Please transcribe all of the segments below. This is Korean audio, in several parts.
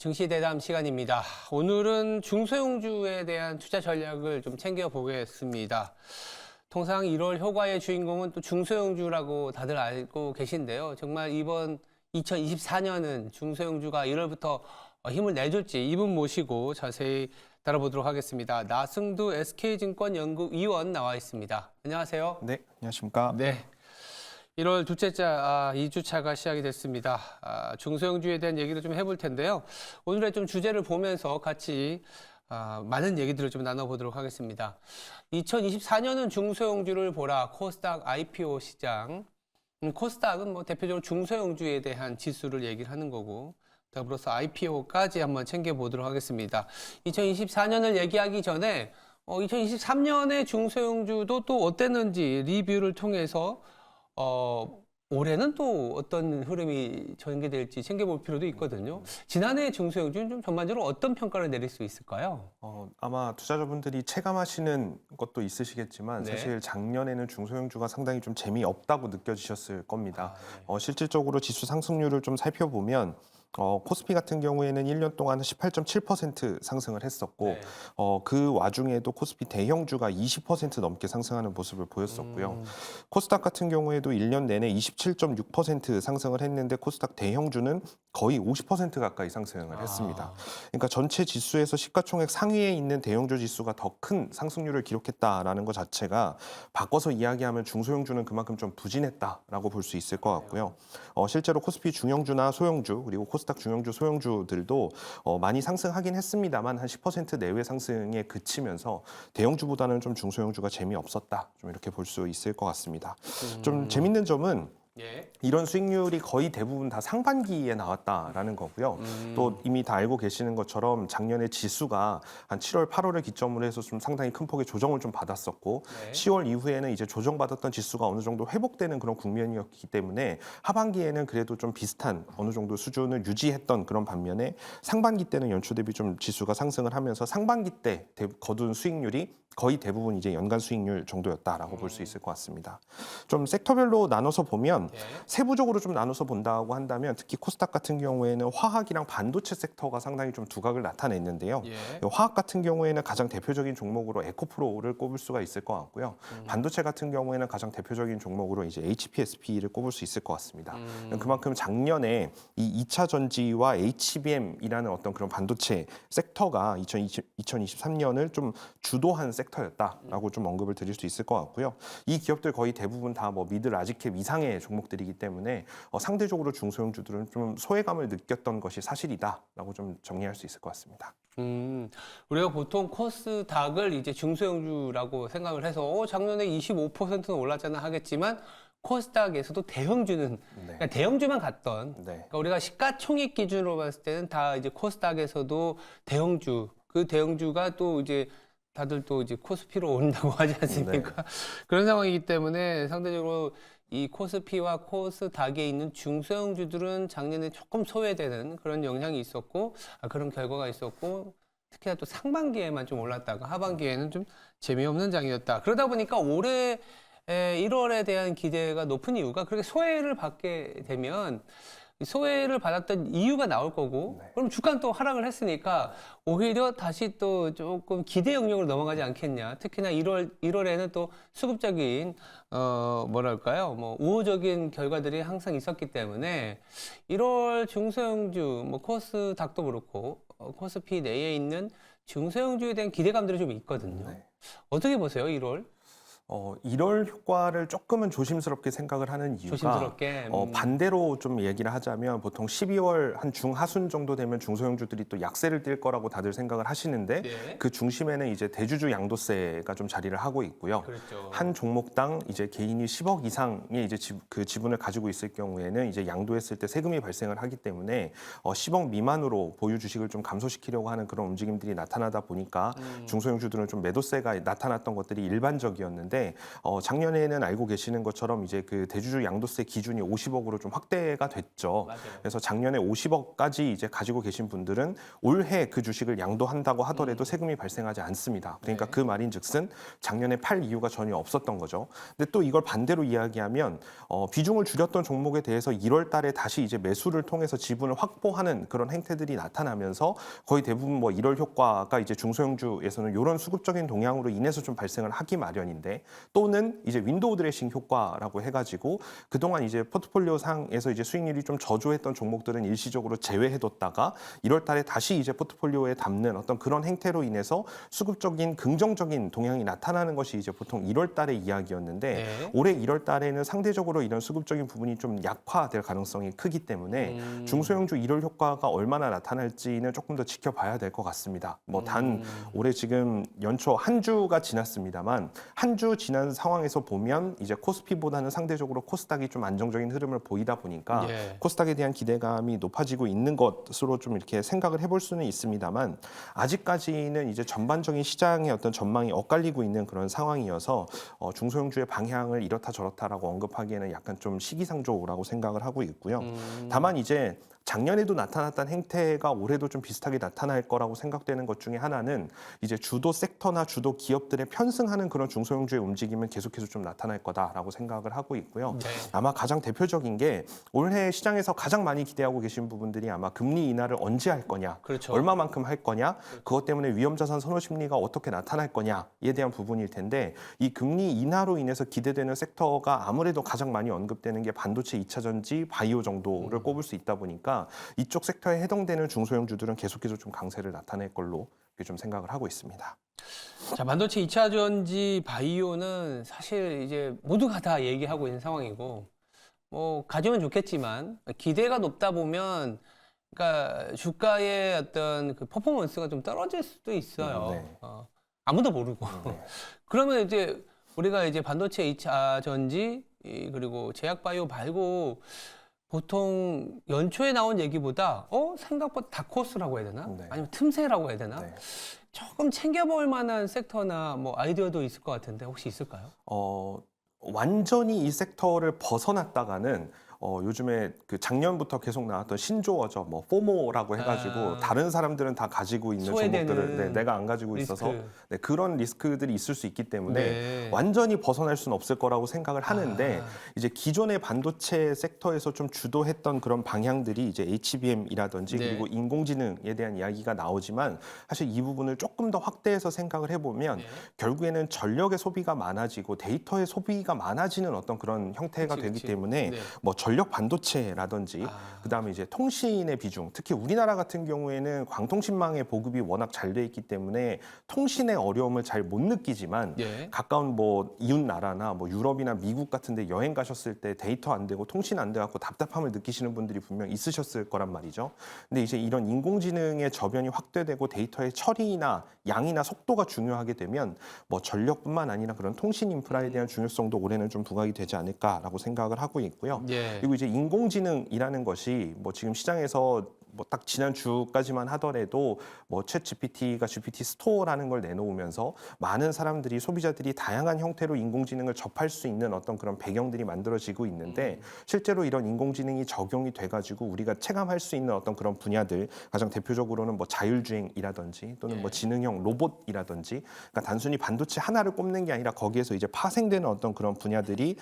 증시대담 시간입니다. 오늘은 중소형주에 대한 투자 전략을 좀 챙겨보겠습니다. 통상 1월 효과의 주인공은 또 중소형주라고 다들 알고 계신데요. 정말 이번 2024년은 중소형주가 1월부터 힘을 내줄지 이분 모시고 자세히 다뤄보도록 하겠습니다. 나승두 SK증권 연구위원 나와 있습니다. 안녕하세요. 네, 안녕하십니까. 네. 1월 둘째 자, 2주차가 시작이 됐습니다. 중소형주에 대한 얘기를 좀 해볼 텐데요. 오늘의 좀 주제를 보면서 같이 많은 얘기들을 좀 나눠보도록 하겠습니다. 2024년은 중소형주를 보라. 코스닥 IPO 시장. 코스닥은 뭐 대표적으로 중소형주에 대한 지수를 얘기를 하는 거고, 더불어서 IPO까지 한번 챙겨보도록 하겠습니다. 2024년을 얘기하기 전에 2023년의 중소형주도 또 어땠는지 리뷰를 통해서 올해는 또 어떤 흐름이 전개될지 챙겨볼 필요도 있거든요. 지난해 중소형주는 좀 전반적으로 어떤 평가를 내릴 수 있을까요? 아마 투자자분들이 체감하시는 것도 있으시겠지만 네. 사실 작년에는 중소형주가 상당히 좀 재미없다고 느껴지셨을 겁니다. 네. 실질적으로 지수 상승률을 좀 살펴보면 코스피 같은 경우에는 1년 동안 18.7% 상승을 했었고 네. 그 와중에도 코스피 대형주가 20% 넘게 상승하는 모습을 보였었고요. 코스닥 같은 경우에도 1년 내내 27.6% 상승을 했는데 코스닥 대형주는 거의 50% 가까이 상승을 했습니다. 그러니까 전체 지수에서 시가총액 상위에 있는 대형주 지수가 더 큰 상승률을 기록했다라는 것 자체가 바꿔서 이야기하면 중소형주는 그만큼 좀 부진했다라고 볼 수 있을 것 같고요. 실제로 코스피 중형주나 소형주 그리고 코스닥 중형주, 소형주들도 많이 상승하긴 했습니다만 한 10% 내외 상승에 그치면서 대형주보다는 좀 중소형주가 재미없었다. 좀 이렇게 볼 수 있을 것 같습니다. 좀 재밌는 점은 예. 이런 수익률이 거의 대부분 다 상반기에 나왔다라는 거고요. 또 이미 다 알고 계시는 것처럼 작년에 지수가 한 7월, 8월을 기점으로 해서 좀 상당히 큰 폭의 조정을 좀 받았었고 네. 10월 이후에는 이제 조정받았던 지수가 어느 정도 회복되는 그런 국면이었기 때문에 하반기에는 그래도 좀 비슷한 어느 정도 수준을 유지했던 그런 반면에 상반기 때는 연초 대비 좀 지수가 상승을 하면서 상반기 때 거둔 수익률이 거의 대부분 이제 연간 수익률 정도였다라고 볼 수 있을 것 같습니다. 좀 섹터별로 나눠서 보면 예. 세부적으로 좀 나눠서 본다고 한다면 특히 코스닥 같은 경우에는 화학이랑 반도체 섹터가 상당히 좀 두각을 나타냈는데요. 예. 화학 같은 경우에는 가장 대표적인 종목으로 에코프로를 꼽을 수가 있을 것 같고요. 반도체 같은 경우에는 가장 대표적인 종목으로 이제 HPSP를 꼽을 수 있을 것 같습니다. 그만큼 작년에 이 2차 전지와 HBM이라는 어떤 그런 반도체 섹터가 2023년을 좀 주도한 섹터였다라고 좀 언급을 드릴 수 있을 것 같고요. 이 기업들 거의 대부분 다 뭐 미드 라지캡 이상의 종목들이기 때문에 상대적으로 중소형주들은 좀 소외감을 느꼈던 것이 사실이다라고 좀 정리할 수 있을 것 같습니다. 우리가 보통 코스닥을 이제 중소형주라고 생각을 해서 작년에 25%는 올랐잖아 하겠지만 코스닥에서도 대형주는 그러니까 대형주만 갔던 네. 그러니까 우리가 시가총액 기준으로 봤을 때는 다 이제 코스닥에서도 대형주 그 대형주가 또 이제 다들 또 이제 코스피로 온다고 하지 않습니까? 그런 상황이기 때문에 상대적으로 이 코스피와 코스닥에 있는 중소형주들은 작년에 조금 소외되는 그런 영향이 있었고 그런 결과가 있었고 특히나 또 상반기에만 좀 올랐다가 하반기에는 좀 재미없는 장이었다. 그러다 보니까 올해 1월에 대한 기대가 높은 이유가 그렇게 소외를 받게 되면 소외를 받았던 이유가 나올 거고 그럼 주가는 또 하락을 했으니까 오히려 다시 또 조금 기대 영역으로 넘어가지 않겠냐. 특히나 1월에는 또 수급적인 뭐랄까요? 뭐 우호적인 결과들이 항상 있었기 때문에 1월 중소형주 뭐 코스닥도 그렇고 코스피 내에 있는 중소형주에 대한 기대감들이 좀 있거든요. 어떻게 보세요, 1월? 1월 효과를 조금은 조심스럽게 생각을 하는 이유가 조심스럽게. 반대로 좀 얘기를 하자면 보통 12월 한 중하순 정도 되면 중소형주들이 또 약세를 띨 거라고 다들 생각을 하시는데 네. 그 중심에는 이제 대주주 양도세가 좀 자리를 하고 있고요. 그렇죠. 한 종목당 이제 개인이 10억 이상의 이제 그 지분을 가지고 있을 경우에는 이제 양도했을 때 세금이 발생을 하기 때문에 10억 미만으로 보유 주식을 좀 감소시키려고 하는 그런 움직임들이 나타나다 보니까 중소형주들은 좀 매도세가 나타났던 것들이 일반적이었는데 있는데 작년에는 알고 계시는 것처럼 이제 그 대주주 양도세 기준이 50억으로 좀 확대가 됐죠. 맞아요. 그래서 작년에 50억까지 이제 가지고 계신 분들은 올해 그 주식을 양도한다고 하더라도 세금이 발생하지 않습니다. 그러니까 네. 그 말인즉슨 작년에 팔 이유가 전혀 없었던 거죠. 근데 또 이걸 반대로 이야기하면 비중을 줄였던 종목에 대해서 1월 달에 다시 이제 매수를 통해서 지분을 확보하는 그런 행태들이 나타나면서 거의 대부분 뭐 1월 효과가 이제 중소형주에서는 이런 수급적인 동향으로 인해서 좀 발생을 하기 마련인데 또는 이제 윈도우 드레싱 효과라고 해가지고 그동안 이제 포트폴리오 상에서 이제 수익률이 좀 저조했던 종목들은 일시적으로 제외해뒀다가 1월 달에 다시 이제 포트폴리오에 담는 어떤 그런 행태로 인해서 수급적인 긍정적인 동향이 나타나는 것이 이제 보통 1월 달의 이야기였는데 네. 올해 1월 달에는 상대적으로 이런 수급적인 부분이 좀 약화될 가능성이 크기 때문에 중소형주 1월 효과가 얼마나 나타날지는 조금 더 지켜봐야 될 것 같습니다. 뭐 단 올해 지금 연초 한 주가 지났습니다만 한 주 지난 상황에서 보면 이제 코스피보다는 상대적으로 코스닥이 좀 안정적인 흐름을 보이다 보니까 예. 코스닥에 대한 기대감이 높아지고 있는 것으로 좀 이렇게 생각을 해볼 수는 있습니다만 아직까지는 이제 전반적인 시장의 어떤 전망이 엇갈리고 있는 그런 상황이어서 중소형주의 방향을 이렇다 저렇다라고 언급하기에는 약간 좀 시기상조라고 생각을 하고 있고요. 다만 이제 작년에도 나타났던 행태가 올해도 좀 비슷하게 나타날 거라고 생각되는 것 중에 하나는 이제 주도 섹터나 주도 기업들의 편승하는 그런 중소형주의 움직임은 계속해서 좀 나타날 거다라고 생각을 하고 있고요. 네. 아마 가장 대표적인 게 올해 시장에서 가장 많이 기대하고 계신 부분들이 아마 금리 인하를 언제 할 거냐, 그렇죠. 얼마만큼 할 거냐, 그것 때문에 위험자산 선호 심리가 어떻게 나타날 거냐에 대한 부분일 텐데 이 금리 인하로 인해서 기대되는 섹터가 아무래도 가장 많이 언급되는 게 반도체 2차 전지, 바이오 정도를 꼽을 수 있다 보니까 이쪽 섹터에 해당되는 중소형주들은 계속해서 좀 강세를 나타낼 걸로 좀 생각을 하고 있습니다. 자, 반도체 2차 전지 바이오는 사실 이제 모두가 다 얘기하고 있는 상황이고, 뭐, 가져면 좋겠지만, 기대가 높다 보면, 그러니까 주가의 어떤 그 퍼포먼스가 좀 떨어질 수도 있어요. 네. 아무도 모르고. 네. 그러면 이제 우리가 이제 반도체 2차 전지, 그리고 제약 바이오 말고, 보통 연초에 나온 얘기보다 생각보다 다크호스라고 해야 되나? 네. 아니면 틈새라고 해야 되나? 네. 조금 챙겨볼 만한 섹터나 뭐 아이디어도 있을 것 같은데 혹시 있을까요? 완전히 이 섹터를 벗어났다가는 요즘에 그 작년부터 계속 나왔던 신조어죠. 뭐 포모라고 해가지고 다른 사람들은 다 가지고 있는 소외되는 종목들을 내가 안 가지고 있어서 리스크. 그런 리스크들이 있을 수 있기 때문에 네. 완전히 벗어날 수는 없을 거라고 생각을 하는데 이제 기존의 반도체 섹터에서 좀 주도했던 그런 방향들이 이제 HBM이라든지 네. 그리고 인공지능에 대한 이야기가 나오지만 사실 이 부분을 조금 더 확대해서 생각을 해보면 네. 결국에는 전력의 소비가 많아지고 데이터의 소비가 많아지는 어떤 그런 형태가 되기 그치. 때문에 네. 뭐 전력 반도체라든지 그다음에 이제 통신의 비중, 특히 우리나라 같은 경우에는 광통신망의 보급이 워낙 잘 돼 있기 때문에 통신의 어려움을 잘 못 느끼지만 예. 가까운 뭐 이웃 나라나 뭐 유럽이나 미국 같은 데 여행 가셨을 때 데이터 안 되고 통신 안 돼 갖고 답답함을 느끼시는 분들이 분명 있으셨을 거란 말이죠. 근데 이제 이런 인공지능의 저변이 확대되고 데이터의 처리나 양이나 속도가 중요하게 되면 뭐 전력뿐만 아니라 그런 통신 인프라에 대한 중요성도 올해는 좀 부각이 되지 않을까라고 생각을 하고 있고요. 예. 그리고 이제 인공지능이라는 것이 뭐 지금 시장에서 뭐 딱 지난 주까지만 하더라도 뭐 챗 GPT가 GPT 스토어라는 걸 내놓으면서 많은 사람들이 소비자들이 다양한 형태로 인공지능을 접할 수 있는 어떤 그런 배경들이 만들어지고 있는데 실제로 이런 인공지능이 적용이 돼가지고 우리가 체감할 수 있는 어떤 그런 분야들 가장 대표적으로는 뭐 자율주행이라든지 또는 뭐 지능형 로봇이라든지 그러니까 단순히 반도체 하나를 꼽는 게 아니라 거기에서 이제 파생되는 어떤 그런 분야들이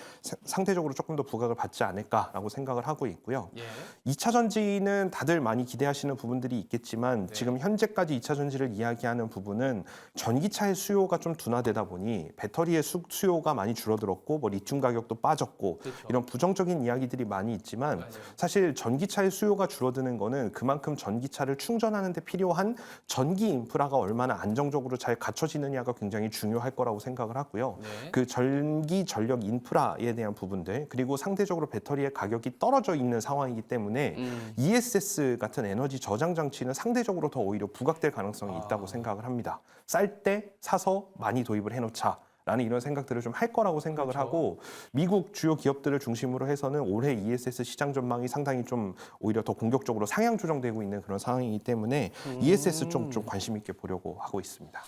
상대적으로 조금 더 부각을 받지 않을까라고 생각을 하고 있고요. 예. 2차 전지는 다들 많이 기대하시는 부분들이 있겠지만 지금 현재까지 2차 전지를 이야기하는 부분은 전기차의 수요가 좀 둔화되다 보니 배터리의 수요가 많이 줄어들었고 뭐 리튬 가격도 빠졌고 그렇죠. 이런 부정적인 이야기들이 많이 있지만 맞아요. 사실 전기차의 수요가 줄어드는 거는 그만큼 전기차를 충전하는 데 필요한 전기 인프라가 얼마나 안정적으로 잘 갖춰지느냐가 굉장히 중요할 거라고 생각을 하고요. 네. 그 전기 전력 인프라에 대한 부분들 그리고 상대적으로 배터리의 가격이 떨어져 있는 상황이기 때문에 ESS 같은 에너지 저장 장치는 상대적으로 더 오히려 부각될 가능성이 있다고 생각을 합니다. 쌀 때 사서 많이 도입을 해놓자. 라는 이런 생각들을 좀 할 거라고 생각을 그렇죠. 하고 미국 주요 기업들을 중심으로 해서는 올해 ESS 시장 전망이 상당히 좀 오히려 더 공격적으로 상향 조정되고 있는 그런 상황이기 때문에 ESS 좀 관심 있게 보려고 하고 있습니다.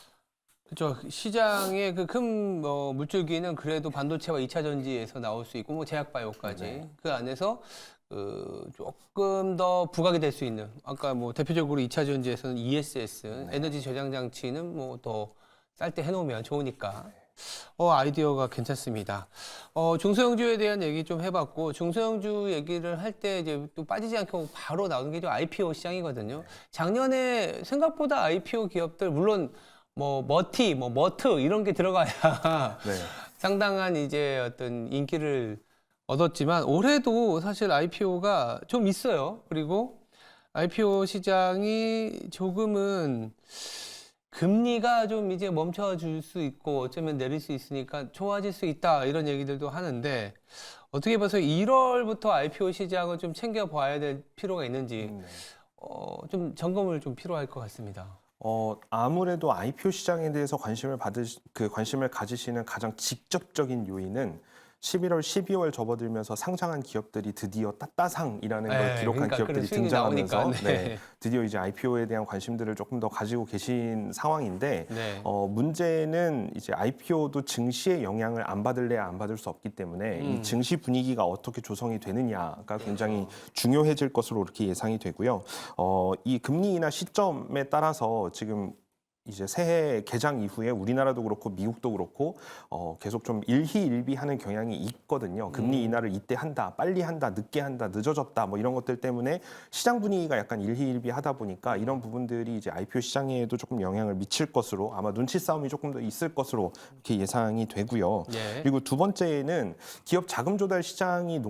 그렇죠. 시장의 그 큰 물줄기는 그래도 반도체와 2차 전지에서 나올 수 있고 뭐 제약바이오까지 네. 그 안에서 조금 더 부각이 될 수 있는 아까 뭐 대표적으로 2차 전지에서는 ESS 에너지 저장 장치는 뭐 더 쌀 때 해놓으면 좋으니까 아이디어가 괜찮습니다. 중소형주에 대한 얘기 좀 해봤고 중소형주 얘기를 할 때 이제 또 빠지지 않고 바로 나오는 게 좀 IPO 시장이거든요. 작년에 생각보다 IPO 기업들 물론 뭐 머트 이런 게 들어가야 네. 상당한 이제 어떤 인기를 얻었지만 올해도 사실 IPO가 좀 있어요. 그리고 IPO 시장이 조금은 금리가 좀 이제 멈춰줄 수 있고 어쩌면 내릴 수 있으니까 좋아질 수 있다 이런 얘기들도 하는데 어떻게 봐서 1월부터 IPO 시장을 좀 챙겨봐야 될 필요가 있는지 네. 좀 점검을 좀 필요할 것 같습니다. 아무래도 IPO 시장에 대해서 관심을 가지시는 가장 직접적인 요인은 11월, 12월 접어들면서 상장한 기업들이 드디어 따따상이라는 걸 네, 기록한 그러니까 그런 기업들이 수익이 등장하면서 나오니까, 네. 네, 드디어 이제 IPO에 대한 관심들을 조금 더 가지고 계신 상황인데 네. 문제는 이제 IPO도 증시의 영향을 안 받을래야 안 받을 수 없기 때문에 이 증시 분위기가 어떻게 조성이 되느냐가 굉장히 중요해질 것으로 이렇게 예상이 되고요. 이 금리 인하 시점에 따라서 지금 이제 새해 개장 이후에 우리나라도 그렇고 미국도 그렇고 계속 좀 일희일비하는 경향이 있거든요. 금리 인하를 이때 한다, 빨리 한다, 늦게 한다, 늦어졌다 뭐 이런 것들 때문에 시장 분위기가 약간 일희일비하다 보니까 이런 부분들이 이제 IPO 시장에도 조금 영향을 미칠 것으로 아마 눈치 싸움이 조금 더 있을 것으로 이렇게 예상이 되고요. 예. 그리고 두 번째는 기업 자금 조달 시장이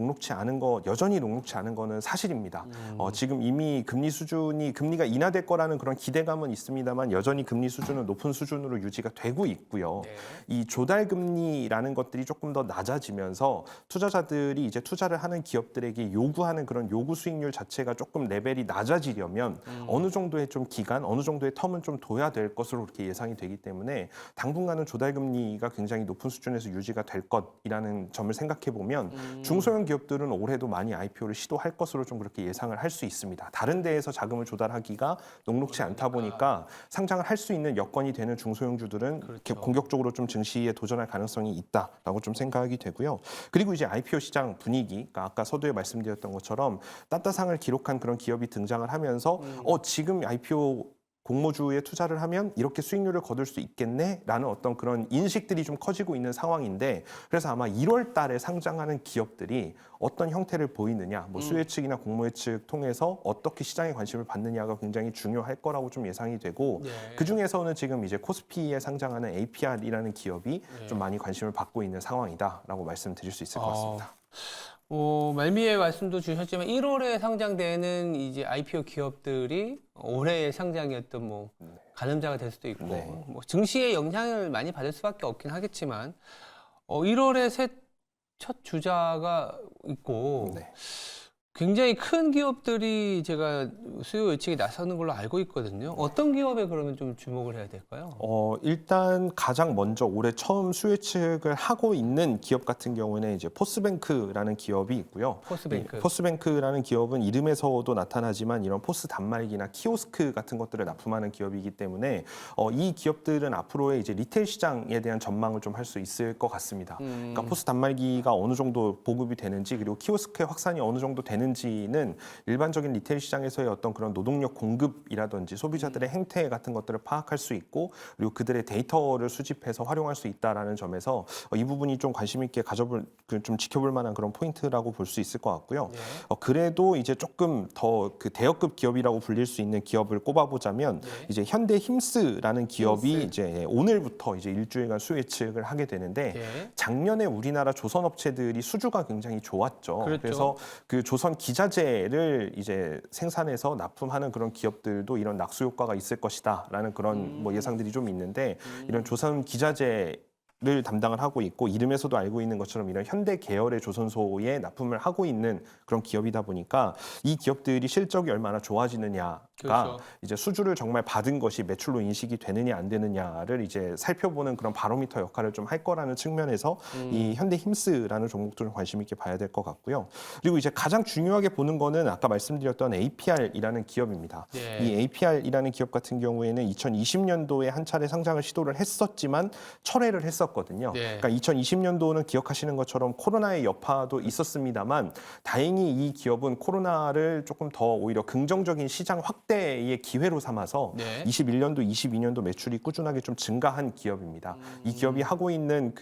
여전히 녹록치 않은 거는 사실입니다. 지금 이미 금리가 인하될 거라는 그런 기대감은 있습니다만 여전히 금리 수준은 높은 수준으로 유지가 되고 있고요. 네. 이 조달 금리라는 것들이 조금 더 낮아지면서 투자자들이 이제 투자를 하는 기업들에게 요구하는 그런 요구 수익률 자체가 조금 레벨이 낮아지려면 어느 정도의 좀 기간, 어느 정도의 텀은 좀 둬야 될 것으로 이렇게 예상이 되기 때문에 당분간은 조달 금리가 굉장히 높은 수준에서 유지가 될 것이라는 점을 생각해 보면 중소형 기업들은 올해도 많이 IPO를 시도할 것으로 좀 그렇게 예상을 할 수 있습니다. 다른 데에서 자금을 조달하기가 녹록치 않다 보니까 상장을 할 수 있는 여건이 되는 중소형주들은 이렇게 공격적으로 좀 증시에 도전할 가능성이 있다라고 좀 생각이 되고요. 그리고 이제 IPO 시장 분위기, 그러니까 아까 서두에 말씀드렸던 것처럼 따따상을 기록한 그런 기업이 등장을 하면서 지금 IPO 공모주에 투자를 하면 이렇게 수익률을 거둘 수 있겠네라는 어떤 그런 인식들이 좀 커지고 있는 상황인데 그래서 아마 1월 달에 상장하는 기업들이 어떤 형태를 보이느냐, 뭐 수혜 측이나 공모회 측 통해서 어떻게 시장에 관심을 받느냐가 굉장히 중요할 거라고 좀 예상이 되고 네. 그 중에서는 지금 이제 코스피에 상장하는 APR이라는 기업이 좀 많이 관심을 받고 있는 상황이다라고 말씀드릴 수 있을 것 같습니다. 말미에 말씀도 주셨지만 1월에 상장되는 이제 IPO 기업들이 올해의 상장이었던 뭐 가늠자가 될 수도 있고 네. 뭐 증시에 영향을 많이 받을 수밖에 없긴 하겠지만 1월에 첫 주자가 있고 네. 굉장히 큰 기업들이 제가 수요 예측에 나서는 걸로 알고 있거든요. 어떤 기업에 그러면 좀 주목을 해야 될까요? 일단 가장 먼저 올해 처음 수혜측을 하고 있는 기업 같은 경우는 이제 포스뱅크라는 기업이 있고요. 포스뱅크. 이 포스뱅크라는 기업은 이름에서도 나타나지만 이런 포스 단말기나 키오스크 같은 것들을 납품하는 기업이기 때문에 이 기업들은 앞으로의 이제 리테일 시장에 대한 전망을 좀 할 수 있을 것 같습니다. 그러니까 포스 단말기가 어느 정도 보급이 되는지 그리고 키오스크의 확산이 어느 정도 되는지는 일반적인 리테일 시장에서의 어떤 그런 노동력 공급이라든지 소비자들의 행태 같은 것들을 파악할 수 있고 그리고 그들의 데이터를 수집해서 활용할 수 있다라는 점에서 이 부분이 좀 관심 있게 좀 지켜볼 만한 그런 포인트라고 볼 수 있을 것 같고요. 네. 그래도 이제 조금 더 그 대여급 기업이라고 불릴 수 있는 기업을 꼽아보자면 이제 현대 힘스라는 기업이 힘스. 이제 오늘부터 이제 일주일간 수요 예측을 하게 되는데 네. 작년에 우리나라 조선 업체들이 수주가 굉장히 좋았죠. 그렇죠. 그래서 그 조선 기자재를 이제 생산해서 납품하는 그런 기업들도 이런 낙수 효과가 있을 것이다라는 그런 뭐 예상들이 좀 있는데 이런 조선 기자재 를 담당을 하고 있고 이름에서도 알고 있는 것처럼 이런 현대 계열의 조선소에 납품을 하고 있는 그런 기업이다 보니까 이 기업들이 실적이 얼마나 좋아지느냐가 그렇죠. 이제 수주를 정말 받은 것이 매출로 인식이 되느냐 안 되느냐를 이제 살펴보는 그런 바로미터 역할을 좀 할 거라는 측면에서 이 현대 힘스라는 종목들을 관심 있게 봐야 될 것 같고요. 그리고 이제 가장 중요하게 보는 거는 아까 말씀드렸던 APR이라는 기업입니다. 예. 이 APR이라는 기업 같은 경우에는 2020년도에 한 차례 상장을 시도를 했었지만 철회를 했었거든요. 네. 그러니까 2020년도는 기억하시는 것처럼 코로나의 여파도 있었습니다만 다행히 이 기업은 코로나를 조금 더 오히려 긍정적인 시장 확대의 기회로 삼아서 네. 21년도, 22년도 매출이 꾸준하게 좀 증가한 기업입니다. 이 기업이 하고 있는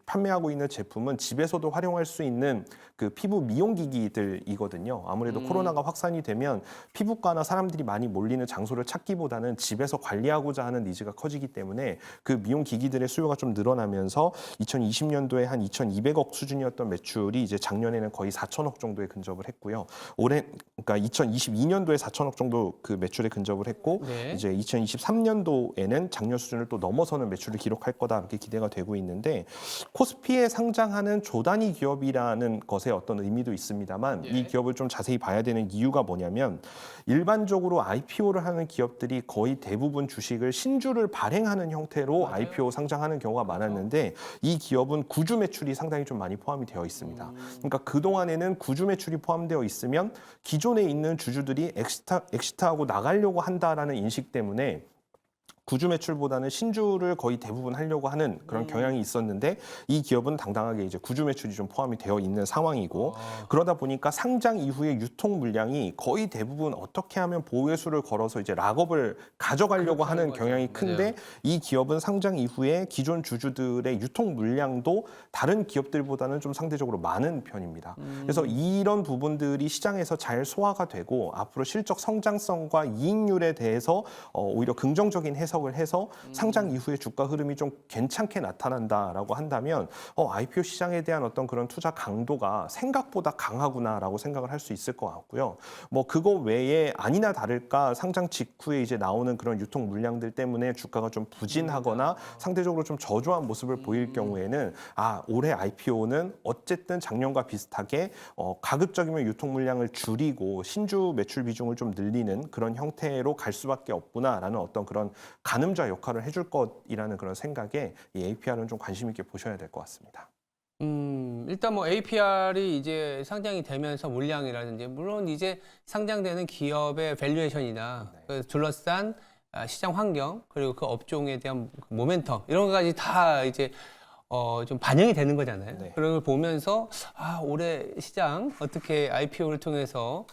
판매하고 있는 제품은 집에서도 활용할 수 있는 그 피부 미용 기기들이거든요. 아무래도 코로나가 확산이 되면 피부과나 사람들이 많이 몰리는 장소를 찾기보다는 집에서 관리하고자 하는 니즈가 커지기 때문에 그 미용 기기들의 수요가 좀 늘어나면서 2020년도에 한 2,200억 수준이었던 매출이 이제 작년에는 거의 4천억 정도에 근접을 했고요. 그러니까 2022년도에 4천억 정도 그 매출에 근접을 했고 네. 이제 2023년도에는 작년 수준을 또 넘어서는 매출을 기록할 거다 이렇게 기대가 되고 있는데 코스피에 상장하는 조단위 기업이라는 것에 어떤 의미도 있습니다만 예. 이 기업을 좀 자세히 봐야 되는 이유가 뭐냐면 일반적으로 IPO를 하는 기업들이 거의 대부분 주식을 신주를 발행하는 형태로 맞아요. IPO 상장하는 경우가 많았는데 이 기업은 구주 매출이 상당히 좀 많이 포함이 되어 있습니다. 그러니까 그동안에는 구주 매출이 포함되어 있으면 기존에 있는 주주들이 엑시트하고 나가려고 한다라는 인식 때문에 구주 매출보다는 신주를 거의 대부분 하려고 하는 그런 경향이 있었는데 이 기업은 당당하게 이제 구주 매출이 좀 포함이 되어 있는 상황이고 그러다 보니까 상장 이후에 유통 물량이 거의 대부분 어떻게 하면 보호회수를 걸어서 이제 락업을 가져가려고 하는 경향이 큰데 맞아요. 이 기업은 상장 이후에 기존 주주들의 유통 물량도 다른 기업들보다는 좀 상대적으로 많은 편입니다. 그래서 이런 부분들이 시장에서 잘 소화가 되고 앞으로 실적 성장성과 이익률에 대해서 오히려 긍정적인 해석을 해서 상장 이후에 주가 흐름이 좀 괜찮게 나타난다라고 한다면 IPO 시장에 대한 어떤 그런 투자 강도가 생각보다 강하구나라고 생각을 할 수 있을 것 같고요. 뭐 그거 외에 아니나 다를까 상장 직후에 이제 나오는 그런 유통 물량들 때문에 주가가 좀 부진하거나 상대적으로 좀 저조한 모습을 보일 경우에는 올해 IPO는 어쨌든 작년과 비슷하게 가급적이면 유통 물량을 줄이고 신주 매출 비중을 좀 늘리는 그런 형태로 갈 수밖에 없구나라는 어떤 그런 가늠자 역할을 해줄 것이라는 그런 생각에 이 APR은 좀 관심 있게 보셔야 될 것 같습니다. 일단 뭐 APR이 이제 상장이 되면서 물량이라든지 물론 이제 상장되는 기업의 밸류에이션이나 그 둘러싼 시장 환경 그리고 그 업종에 대한 모멘텀 이런 것까지 다 이제 좀 반영이 되는 거잖아요. 네. 그런 걸 보면서 올해 시장 어떻게 IPO를 통해서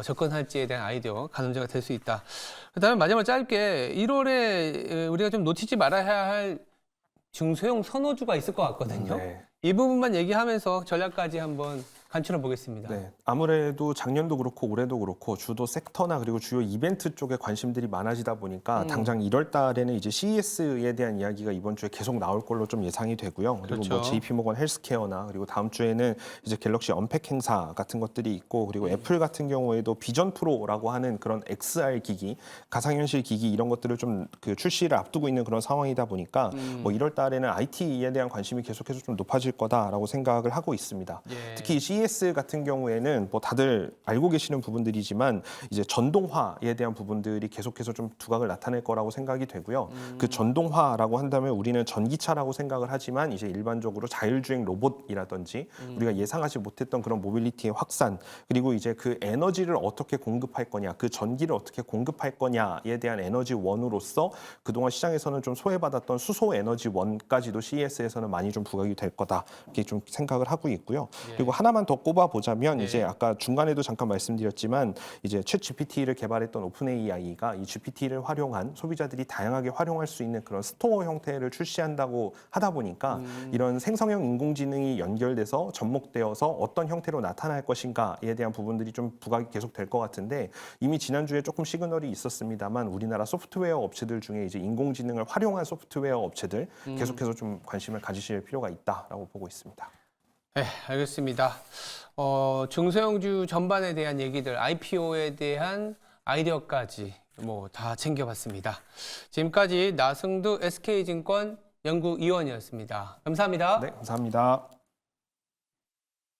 접근할지에 대한 아이디어 가늠자가 될 수 있다. 그다음에 마지막으로 짧게 1월에 우리가 좀 놓치지 말아야 할 중소형 선호주가 있을 것 같거든요. 네. 이 부분만 얘기하면서 전략까지 한번 간추려 보겠습니다. 네, 아무래도 작년도 그렇고 올해도 그렇고 주도 섹터나 그리고 주요 이벤트 쪽에 관심들이 많아지다 보니까 당장 1월 달에는 이제 CES에 대한 이야기가 이번 주에 계속 나올 걸로 좀 예상이 되고요. 그리고 그렇죠. 뭐 JP모건 헬스케어나 그리고 다음 주에는 이제 갤럭시 언팩 행사 같은 것들이 있고 그리고 애플 같은 경우에도 비전 프로라고 하는 그런 XR 기기, 가상현실 기기 이런 것들을 좀 그 출시를 앞두고 있는 그런 상황이다 보니까 뭐 1월 달에는 IT에 대한 관심이 계속해서 좀 높아질 거다라고 생각을 하고 있습니다. 예. 특히 CES 같은 경우에는 뭐 다들 알고 계시는 부분들이지만 이제 전동화에 대한 부분들이 계속해서 좀 두각을 나타낼 거라고 생각이 되고요. 그 전동화라고 한다면 우리는 전기차라고 생각을 하지만 이제 일반적으로 자율주행 로봇이라든지 우리가 예상하지 못했던 그런 모빌리티의 확산 그리고 이제 그 에너지를 어떻게 공급할 거냐, 그 전기를 어떻게 공급할 거냐에 대한 에너지원으로서 그동안 시장에서는 좀 소외받았던 수소 에너지원까지도 CES에서는 많이 좀 부각이 될 거다 이렇게 좀 생각을 하고 있고요. 그리고 하나만 더 꼽아 보자면 네. 이제 아까 중간에도 잠깐 말씀드렸지만 이제 챗 GPT를 개발했던 오픈 AI가 이 GPT를 활용한 소비자들이 다양하게 활용할 수 있는 그런 스토어 형태를 출시한다고 하다 보니까 이런 생성형 인공지능이 연결돼서 접목되어서 어떤 형태로 나타날 것인가에 대한 부분들이 좀 부각이 계속 될 것 같은데 이미 지난주에 조금 시그널이 있었습니다만 우리나라 소프트웨어 업체들 중에 이제 인공지능을 활용한 소프트웨어 업체들 계속해서 좀 관심을 가지실 필요가 있다라고 보고 있습니다. 네, 알겠습니다. 중소형주 전반에 대한 얘기들, IPO에 대한 아이디어까지 뭐 다 챙겨봤습니다. 지금까지 나승두 SK증권 연구위원이었습니다. 감사합니다. 네, 감사합니다.